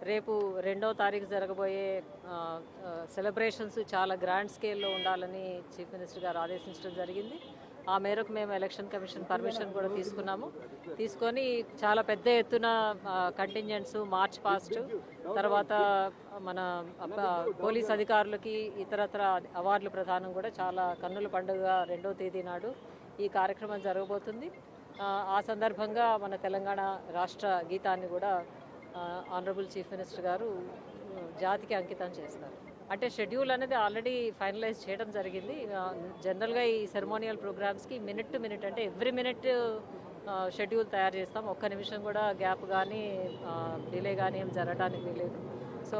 రేపు 2వ తారీఖు జరగబోయే సెలబ్రేషన్స్ చాలా గ్రాండ్ స్కేల్లో ఉండాలని చీఫ్ మినిస్టర్ గారు ఆదేశించడం జరిగింది. ఆ మేరకు మేము ఎలక్షన్ కమిషన్ పర్మిషన్ కూడా తీసుకొని చాలా పెద్ద ఎత్తున కంటింజెంట్స్ మార్చ్ పాస్ట్ తర్వాత మన పోలీస్ అధికారులకి ఇతరత్ర అవార్డుల ప్రదానం కూడా చాలా కన్నుల పండుగ 2వ తేదీ నాడు ఈ కార్యక్రమం జరగబోతుంది. ఆ సందర్భంగా మన తెలంగాణ రాష్ట్ర గీతాన్ని కూడా ఆనరబుల్ చీఫ్ మినిస్టర్ గారు జాతికి అంకితం చేస్తారు. అంటే షెడ్యూల్ అనేది ఆల్రెడీ ఫైనలైజ్ చేయడం జరిగింది. జనరల్గా ఈ సెరమోనియల్ ప్రోగ్రామ్స్కి మినిట్ టు మినిట్ అంటే ఎవ్రీ మినిట్ షెడ్యూల్ తయారు చేస్తాం. ఒక్క నిమిషం కూడా గ్యాప్ కానీ డిలే కానీ ఏం జరగడానికి వీలేదు. సో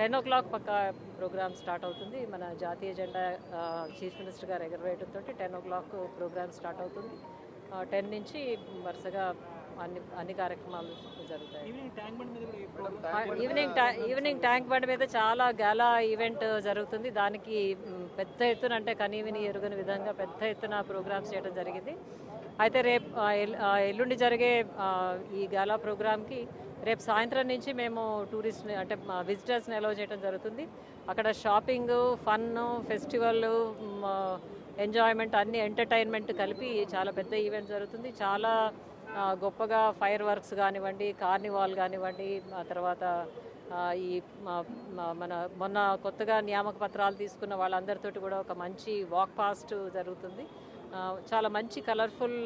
10 o'clock పక్కా ప్రోగ్రామ్ స్టార్ట్ అవుతుంది. మన జాతీయ జెండా చీఫ్ మినిస్టర్ గారు ఎగరవేయడంతో 10 o'clock ప్రోగ్రామ్ స్టార్ట్ అవుతుంది. 10 నుంచి వరుసగా అన్ని కార్యక్రమాలు జరుగుతాయి. ఈవినింగ్ ట్యాంక్ బండ్ మీద చాలా గాలా ఈవెంట్ జరుగుతుంది. దానికి పెద్ద ఎత్తున అంటే కనీవిని ఎరుగని విధంగా పెద్ద ఎత్తున ప్రోగ్రామ్స్ చేయడం జరిగింది. అయితే రేపు ఎల్లుండి జరిగే ఈ గాలా ప్రోగ్రామ్కి రేపు సాయంత్రం నుంచి మేము టూరిస్ట్ని అంటే విజిటర్స్ని అలౌ చేయడం జరుగుతుంది. అక్కడ షాపింగ్, ఫన్, ఫెస్టివల్, ఎంజాయ్మెంట్ అన్ని ఎంటర్టైన్మెంట్ కలిపి చాలా పెద్ద ఈవెంట్ జరుగుతుంది. చాలా గొప్పగా ఫైర్ వర్క్స్ కానివ్వండి, కార్నివాల్ కానివ్వండి, ఆ తర్వాత ఈ మన మొన్న కొత్తగా నియామక పత్రాలు తీసుకున్న వాళ్ళందరితోటి కూడా ఒక మంచి వాక్ పాస్ట్ జరుగుతుంది. చాలా మంచి colourful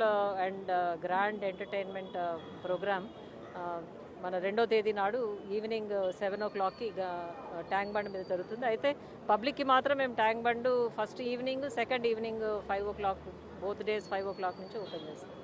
and grand entertainment programme మన 2వ తేదీ నాడు ఈవినింగ్ 7 o'clockకి ట్యాంక్ బండ్ మీద జరుగుతుంది. అయితే పబ్లిక్కి మాత్రం మేము tank bund first evening, second evening 5 o'clock both days 5 o'clock నుంచి ఓపెన్ చేస్తాం.